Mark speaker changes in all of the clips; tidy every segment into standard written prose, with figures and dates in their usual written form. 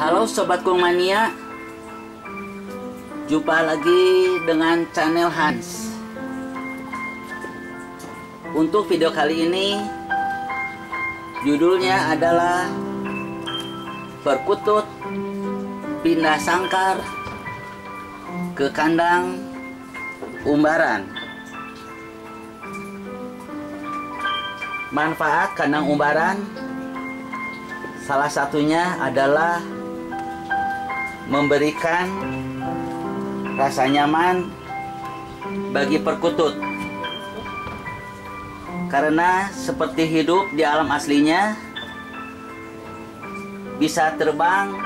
Speaker 1: Halo Sobat Kungmania, jumpa lagi dengan channel Hans. Untuk video kali ini, judulnya adalah Perkutut pindah sangkar ke kandang umbaran. Manfaat kandang umbaran salah satunya adalah memberikan rasa nyaman bagi perkutut, karena seperti hidup di alam aslinya, bisa terbang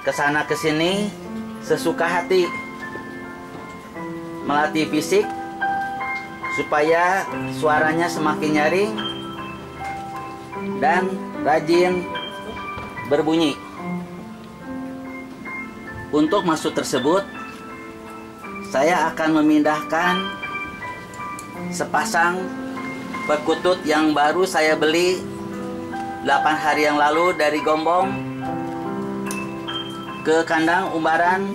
Speaker 1: ke sana ke sini sesuka hati, melatih fisik supaya suaranya semakin nyaring dan rajin berbunyi. Untuk maksud tersebut, saya akan memindahkan sepasang perkutut yang baru saya beli 8 hari yang lalu dari Gombong ke kandang umbaran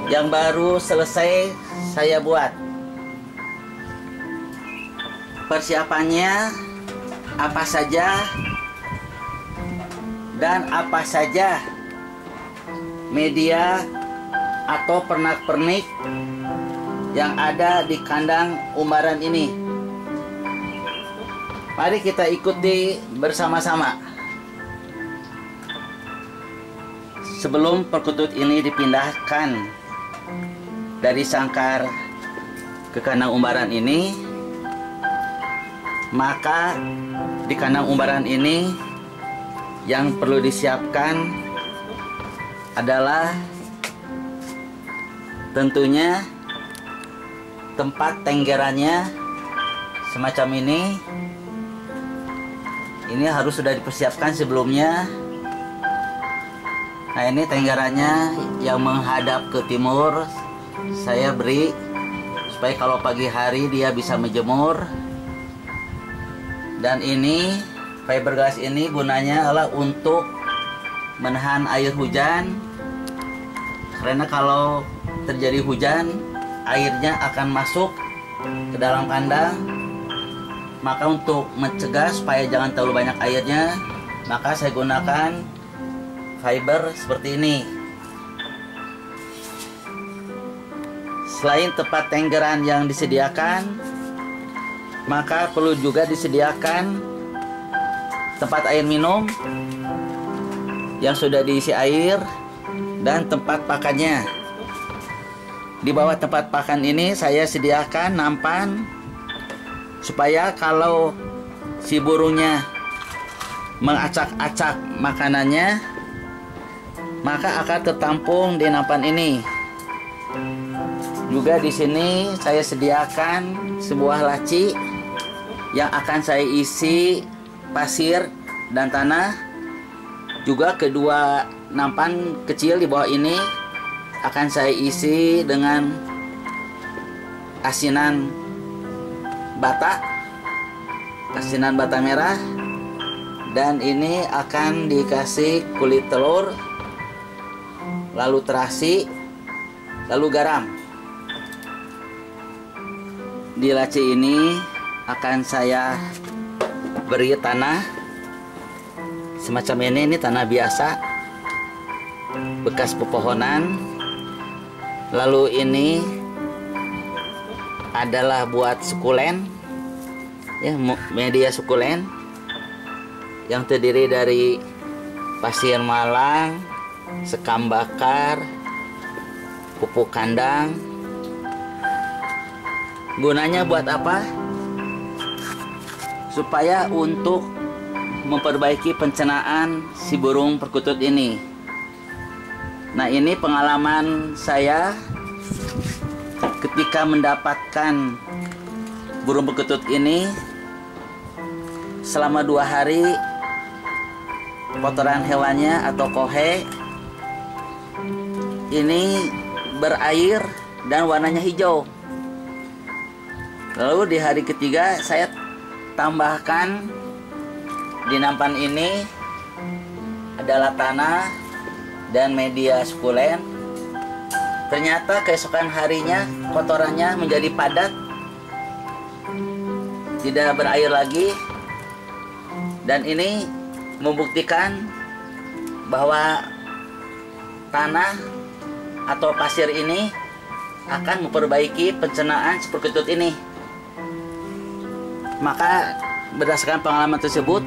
Speaker 1: yang baru selesai saya buat. Persiapannya apa saja dan apa saja media atau pernak-pernik yang ada di kandang umbaran ini. Mari kita ikuti bersama-sama. Sebelum perkutut ini dipindahkan dari sangkar ke kandang umbaran ini, maka di kandang umbaran ini yang perlu disiapkan adalah tentunya tempat tenggerannya semacam ini. Ini harus sudah dipersiapkan sebelumnya. Nah, ini tenggerannya yang menghadap ke timur saya beri supaya kalau pagi hari dia bisa menjemur. Dan ini fiberglass ini gunanya adalah untuk menahan air hujan, karena kalau terjadi hujan airnya akan masuk ke dalam kandang. Maka untuk mencegah supaya jangan terlalu banyak airnya, maka saya gunakan fiber seperti ini. Selain tempat tenggeran yang disediakan, maka perlu juga disediakan tempat air minum yang sudah diisi air dan tempat pakannya. Di bawah tempat pakan ini saya sediakan nampan supaya kalau si burungnya mengacak-acak makanannya, maka akan tertampung di nampan ini. Juga di sini saya sediakan sebuah laci yang akan saya isi pasir dan tanah. Juga kedua nampan kecil di bawah ini akan saya isi dengan asinan bata merah, dan ini akan dikasih kulit telur, lalu terasi, lalu garam. Di laci ini akan saya beri tanah semacam ini tanah biasa bekas pepohonan. Lalu ini adalah buat sukulen, ya, media sukulen yang terdiri dari pasir malang, sekam bakar, pupuk kandang. Gunanya buat apa? Supaya untuk memperbaiki pencernaan si burung perkutut ini. Nah, ini pengalaman saya ketika mendapatkan burung perkutut ini. Selama 2 hari kotoran hewannya atau kohe ini berair dan warnanya hijau. Lalu di hari ketiga saya tambahkan di nampan ini adalah tanah dan media sukulen, ternyata keesokan harinya kotorannya menjadi padat, tidak berair lagi, dan ini membuktikan bahwa tanah atau pasir ini akan memperbaiki pencernaan si perkutut ini. Maka berdasarkan pengalaman tersebut,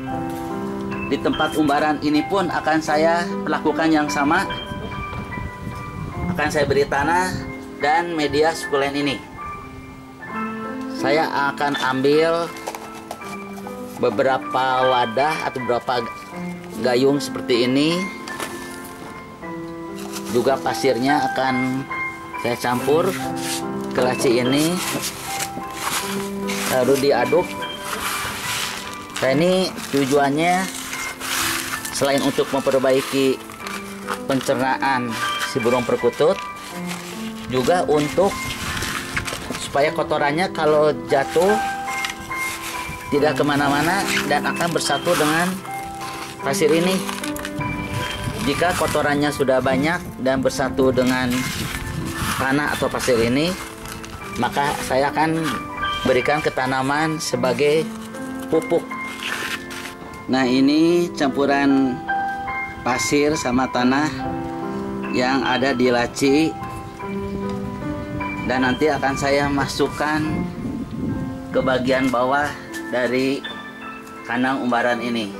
Speaker 1: di tempat umbaran ini pun akan saya lakukan yang sama. Akan saya beri tanah dan media sukulen ini. Saya akan ambil beberapa wadah atau beberapa gayung seperti ini. Juga pasirnya akan saya campur ke laci ini, lalu diaduk. Nah, ini tujuannya selain untuk memperbaiki pencernaan si burung perkutut, juga untuk supaya kotorannya kalau jatuh tidak kemana-mana dan akan bersatu dengan pasir ini. Jika kotorannya sudah banyak dan bersatu dengan tanah atau pasir ini, maka saya akan berikan ke tanaman sebagai pupuk. Nah, ini campuran pasir sama tanah yang ada di laci, dan nanti akan saya masukkan ke bagian bawah dari kandang umbaran ini.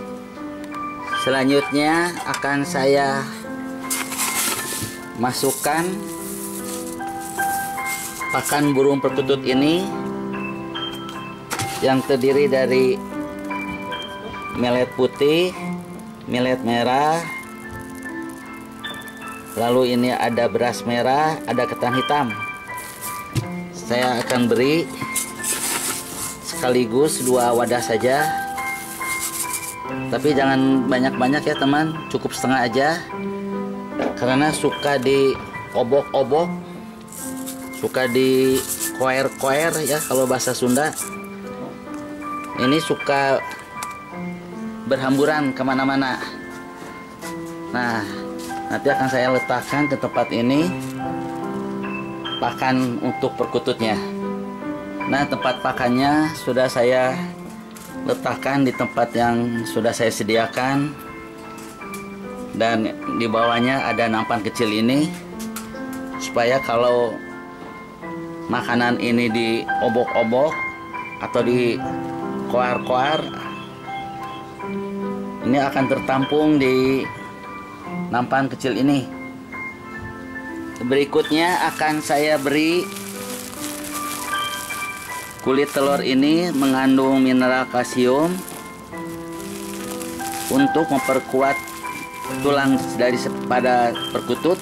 Speaker 1: Selanjutnya akan saya masukkan pakan burung perkutut ini yang terdiri dari millet putih, millet merah, lalu ini ada beras merah, ada ketan hitam. Saya akan beri sekaligus 2 wadah saja, tapi jangan banyak-banyak ya teman, cukup setengah aja, karena suka diobok-obok, suka di koer-koer ya kalau bahasa Sunda. Ini suka berhamburan kemana-mana. Nah, nanti akan saya letakkan ke tempat ini pakan untuk perkututnya. Nah, tempat pakannya sudah saya letakkan di tempat yang sudah saya sediakan, dan di bawahnya ada nampan kecil ini, supaya kalau makanan ini diobok-obok atau di koar-koar, ini akan tertampung di nampan kecil ini. Berikutnya akan saya beri kulit telur ini, mengandung mineral kalsium untuk memperkuat tulang dari pada perkutut,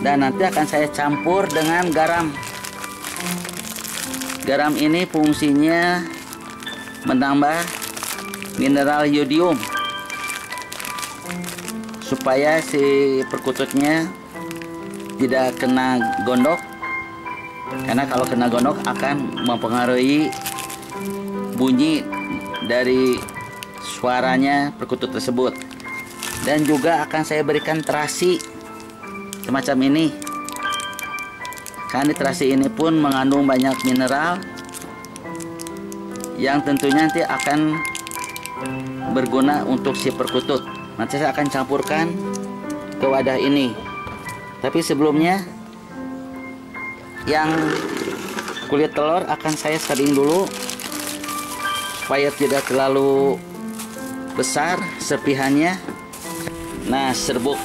Speaker 1: dan nanti akan saya campur dengan garam. Garam ini fungsinya menambah mineral yodium supaya si perkututnya tidak kena gondok, karena kalau kena gondok akan mempengaruhi bunyi dari suaranya perkutut tersebut. Dan juga akan saya berikan terasi semacam ini, karena terasi ini pun mengandung banyak mineral yang tentunya nanti akan berguna untuk si perkutut. Nanti saya akan campurkan ke wadah ini. Tapi sebelumnya, yang kulit telur akan saya saring dulu supaya tidak terlalu besar serpihannya. Nah, serbuk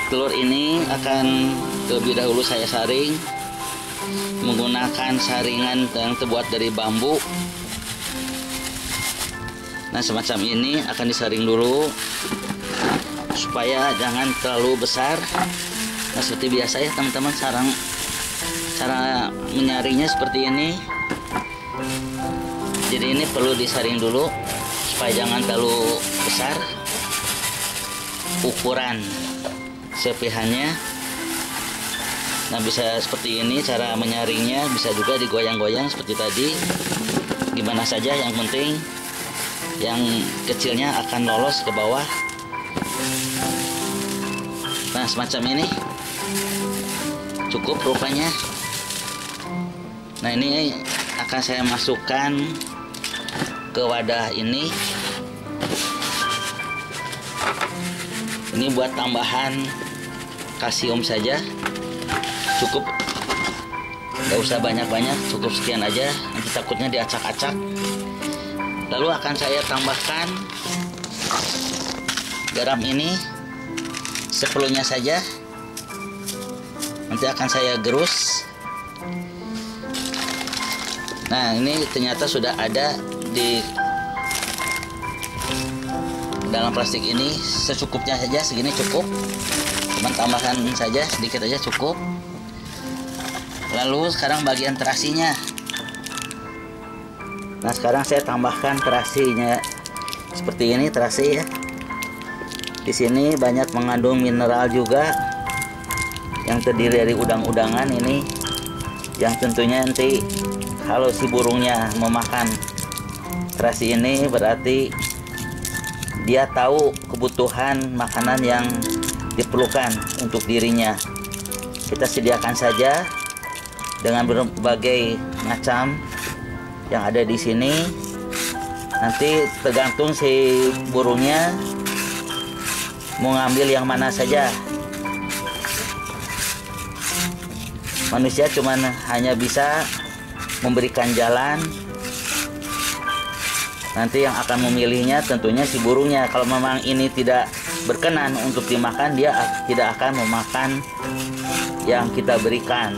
Speaker 1: telur ini akan terlebih dahulu saya saring menggunakan saringan yang terbuat dari bambu. Nah, semacam ini akan disaring dulu supaya jangan terlalu besar. Nah, seperti biasa ya teman-teman, cara menyaringnya seperti ini. Jadi ini perlu disaring dulu supaya jangan terlalu besar ukuran serpihannya. Nah, bisa seperti ini cara menyaringnya, bisa juga digoyang-goyang seperti tadi. Gimana saja, yang penting yang kecilnya akan lolos ke bawah. Nah, semacam ini cukup rupanya. Nah, ini akan saya masukkan ke wadah ini. Ini buat tambahan kalsium saja, cukup, nggak usah banyak-banyak, cukup sekian aja, nanti takutnya diacak-acak. Lalu akan saya tambahkan garam ini seperlunya saja, nanti akan saya gerus. Nah, ini ternyata sudah ada di dalam plastik ini, secukupnya saja, segini cukup, cuman tambahan saja sedikit aja cukup. Lalu sekarang bagian terasinya. Nah, sekarang saya tambahkan terasinya seperti ini, terasi ya. Di sini banyak mengandung mineral juga yang terdiri dari udang-udangan ini, yang tentunya nanti kalau si burungnya memakan terasi ini berarti dia tahu kebutuhan makanan yang diperlukan untuk dirinya. Kita sediakan saja dengan berbagai macam yang ada di sini. Nanti tergantung si burungnya mau ngambil yang mana saja. Manusia cuman hanya bisa memberikan jalan. Nanti yang akan memilihnya tentunya si burungnya. Kalau memang ini tidak berkenan untuk dimakan, dia tidak akan memakan yang kita berikan.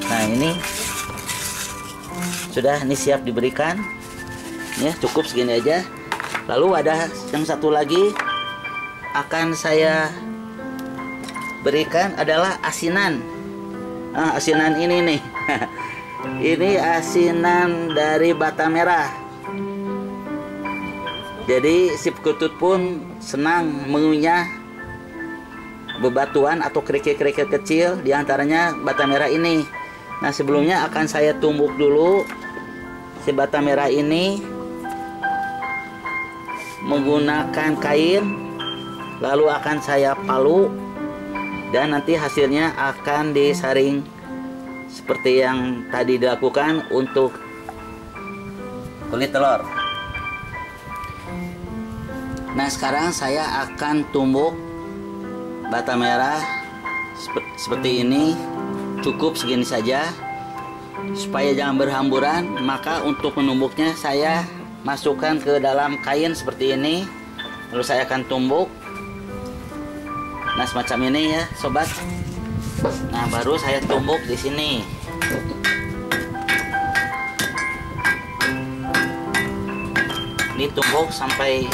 Speaker 1: Nah, ini sudah, ini siap diberikan ya, cukup segini aja. Lalu ada yang satu lagi akan saya berikan adalah asinan. Asinan ini nih ini asinan dari bata merah. Jadi si perkutut pun senang mengunyah bebatuan atau kerikil-kerikil kecil, diantaranya bata merah ini. Nah, sebelumnya akan saya tumbuk dulu si bata merah ini menggunakan kain, lalu akan saya palu, dan nanti hasilnya akan disaring seperti yang tadi dilakukan untuk kulit telur. Nah, sekarang saya akan tumbuk bata merah seperti ini, cukup segini saja supaya jangan berhamburan. Maka untuk menumbuknya saya masukkan ke dalam kain seperti ini, lalu saya akan tumbuk. Nah, semacam ini ya sobat. Nah, baru saya tumbuk di sini. Ini tumbuk sampai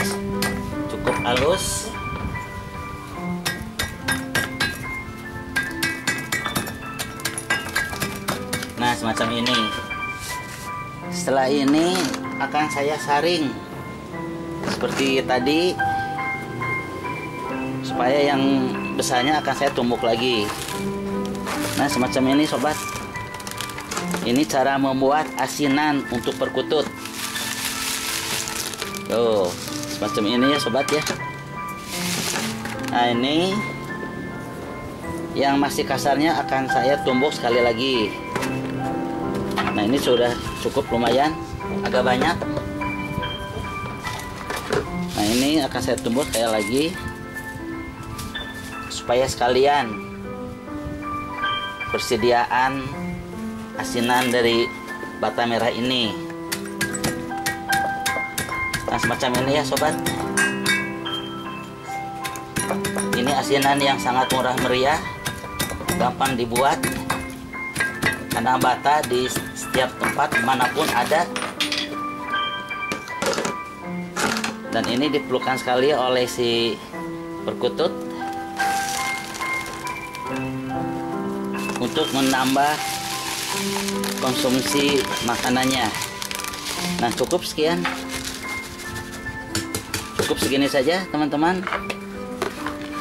Speaker 1: cukup halus. Nah, semacam ini. Setelah ini akan saya saring seperti tadi, supaya yang besarnya akan saya tumbuk lagi. Nah, semacam ini sobat. Ini cara membuat asinan untuk perkutut. Tuh, semacam ini ya sobat ya. Nah, ini yang masih kasarnya akan saya tumbuk sekali lagi. Nah, ini sudah cukup, lumayan, agak banyak. Nah, ini akan saya tumbuk sekali lagi supaya sekalian persediaan asinan dari bata merah ini. Nah, semacam ini ya sobat. Ini asinan yang sangat murah meriah, gampang dibuat, karena bata di setiap tempat dimanapun ada. Dan ini diperlukan sekali oleh si perkutut untuk menambah konsumsi makanannya. Nah, cukup sekian, cukup segini saja teman-teman.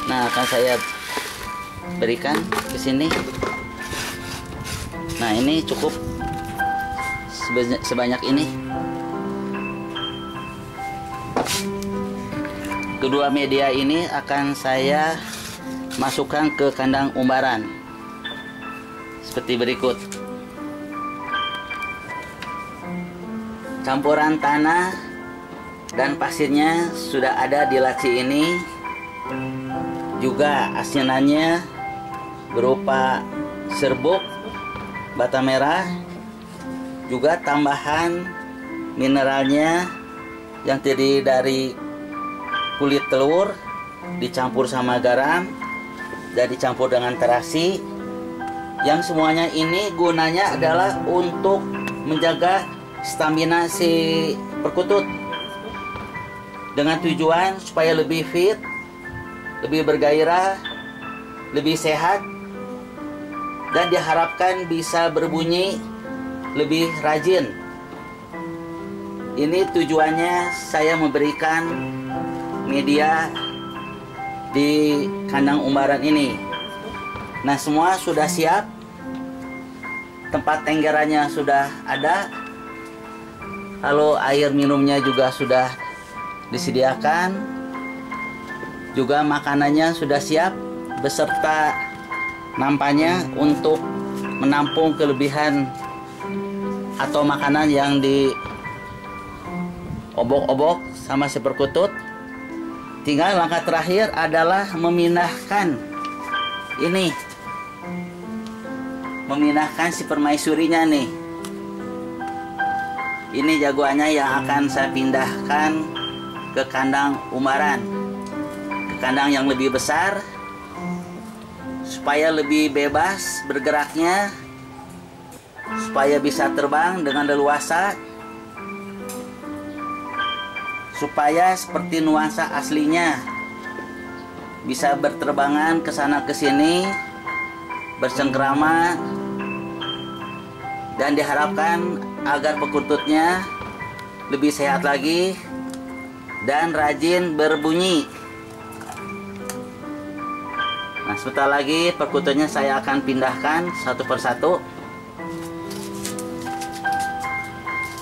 Speaker 1: Nah, akan saya berikan ke sini. Nah, ini cukup sebanyak ini. Kedua media ini akan saya masukkan ke kandang umbaran seperti berikut. Campuran tanah dan pasirnya sudah ada di laci ini. Juga asinannya berupa serbuk, bata merah, juga tambahan mineralnya yang terdiri dari kulit telur dicampur sama garam dan dicampur dengan terasi, yang semuanya ini gunanya adalah untuk menjaga stamina si perkutut dengan tujuan supaya lebih fit, lebih bergairah, lebih sehat, dan diharapkan bisa berbunyi lebih rajin. Ini tujuannya saya memberikan media di kandang umbaran ini. Nah, semua sudah siap. Tempat tenggerannya sudah ada. Lalu air minumnya juga sudah disediakan. Juga makanannya sudah siap beserta nampaknya untuk menampung kelebihan atau makanan yang di obok-obok sama si perkutut. Tinggal langkah terakhir adalah memindahkan ini, memindahkan si permaisurinya nih. Ini jagoannya yang akan saya pindahkan ke kandang umbaran, ke kandang yang lebih besar, supaya lebih bebas bergeraknya, supaya bisa terbang dengan leluasa, supaya seperti nuansa aslinya bisa berterbangan ke sana ke sini, bersengkrama, dan diharapkan agar perkututnya lebih sehat lagi dan rajin berbunyi. Nah, sebentar lagi perkututnya saya akan pindahkan satu persatu.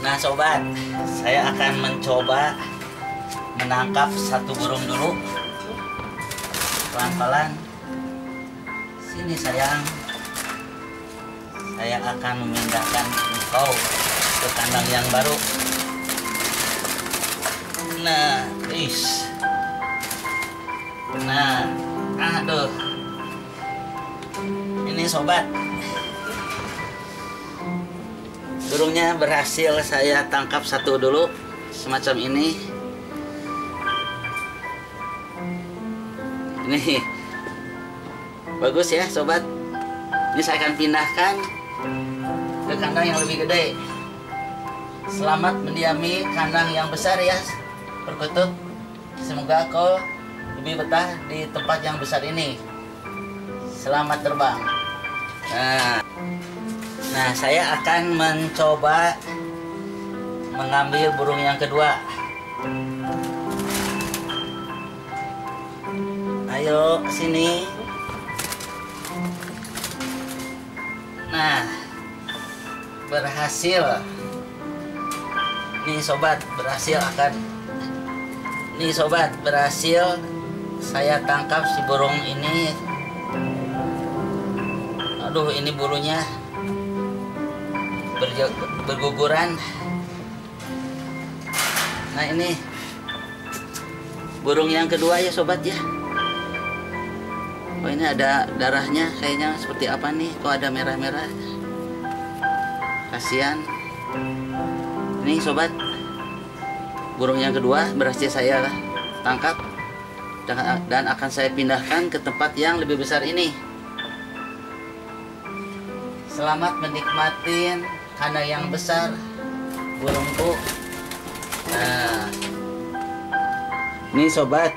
Speaker 1: Nah sobat, saya akan mencoba menangkap satu burung dulu, pelan-pelan. Sini sayang, saya akan memindahkan engkau ke kandang yang baru. Nah, nah, aduh, ini sobat, burungnya berhasil saya tangkap satu dulu, semacam ini. Ini bagus ya sobat. Ini saya akan pindahkan ke kandang yang lebih gede. Selamat mendiami kandang yang besar ya perkutut. Semoga kau lebih betah di tempat yang besar ini. Selamat terbang. Nah, saya akan mencoba mengambil burung yang kedua. Ayo sini. Nah, berhasil. Nih sobat, berhasil saya tangkap si burung ini. Aduh, ini bulunya berguguran. Nah, ini burung yang kedua ya sobat ya. Oh, ini ada darahnya kayaknya, seperti apa nih, kok ada merah-merah, kasihan. Ini sobat, burung yang kedua berhasil saya tangkap dan akan saya pindahkan ke tempat yang lebih besar ini. Selamat menikmati kandang yang besar burungku. Nah, ini sobat,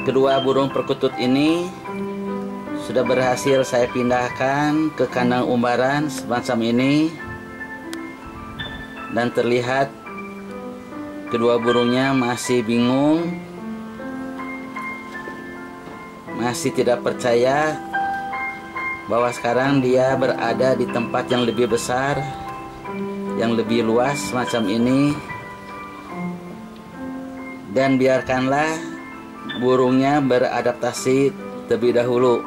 Speaker 1: kedua burung perkutut ini sudah berhasil saya pindahkan ke kandang umbaran semacam ini. Dan terlihat kedua burungnya masih bingung, masih tidak percaya bahwa sekarang dia berada di tempat yang lebih besar, yang lebih luas semacam ini. dan biarkanlah burungnya beradaptasi terlebih dahulu.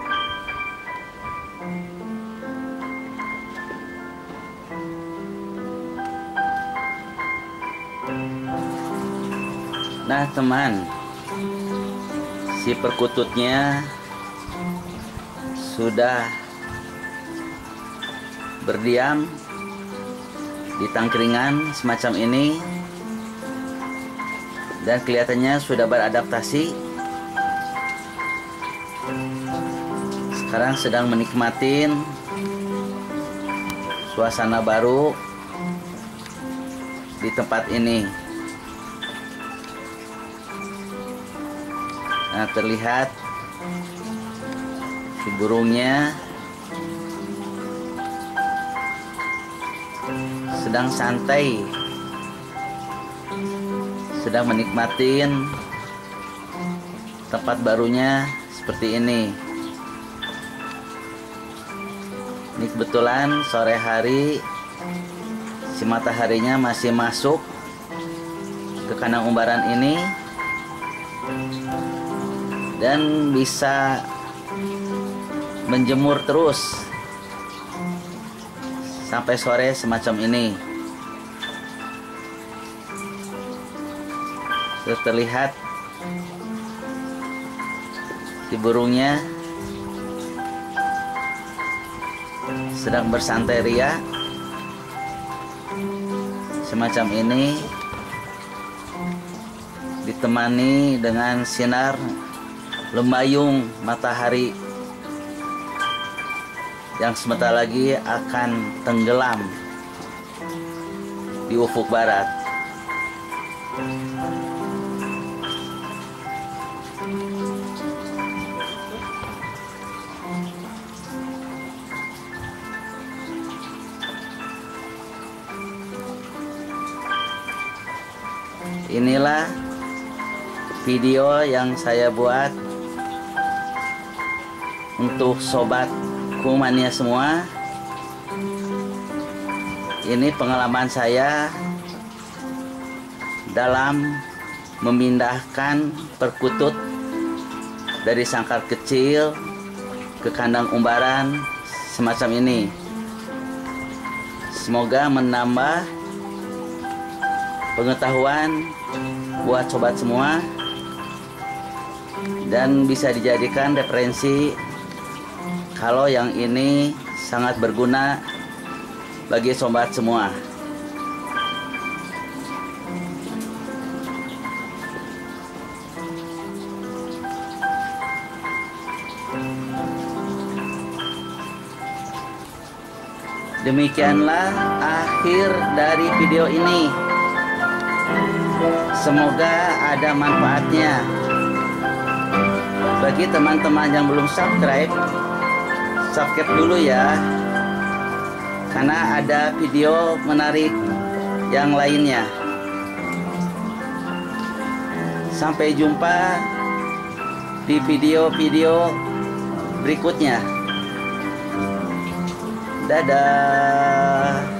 Speaker 1: Nah teman, si perkututnya sudah berdiam di tangkringan semacam ini dan kelihatannya sudah beradaptasi. Sekarang sedang menikmatin suasana baru di tempat ini. Nah, terlihat si burungnya sedang santai, sedang menikmatin tempat barunya seperti ini. Ini kebetulan sore hari, si mataharinya masih masuk ke kandang umbaran ini dan bisa menjemur terus sampai sore semacam ini. Terus terlihat si burungnya sedang bersantai ria semacam ini, ditemani dengan sinar lembayung matahari yang sebentar lagi akan tenggelam di ufuk barat. Inilah video yang saya buat untuk sobat kumania semua. Ini pengalaman saya dalam memindahkan perkutut dari sangkar kecil ke kandang umbaran semacam ini. Semoga menambah pengetahuan buat sobat semua dan bisa dijadikan referensi kalau yang ini sangat berguna bagi sobat semua. Demikianlah akhir dari video ini. Semoga ada manfaatnya. Bagi teman-teman yang belum subscribe dulu ya, karena ada video menarik yang lainnya. Sampai jumpa di video-video berikutnya. Dadah.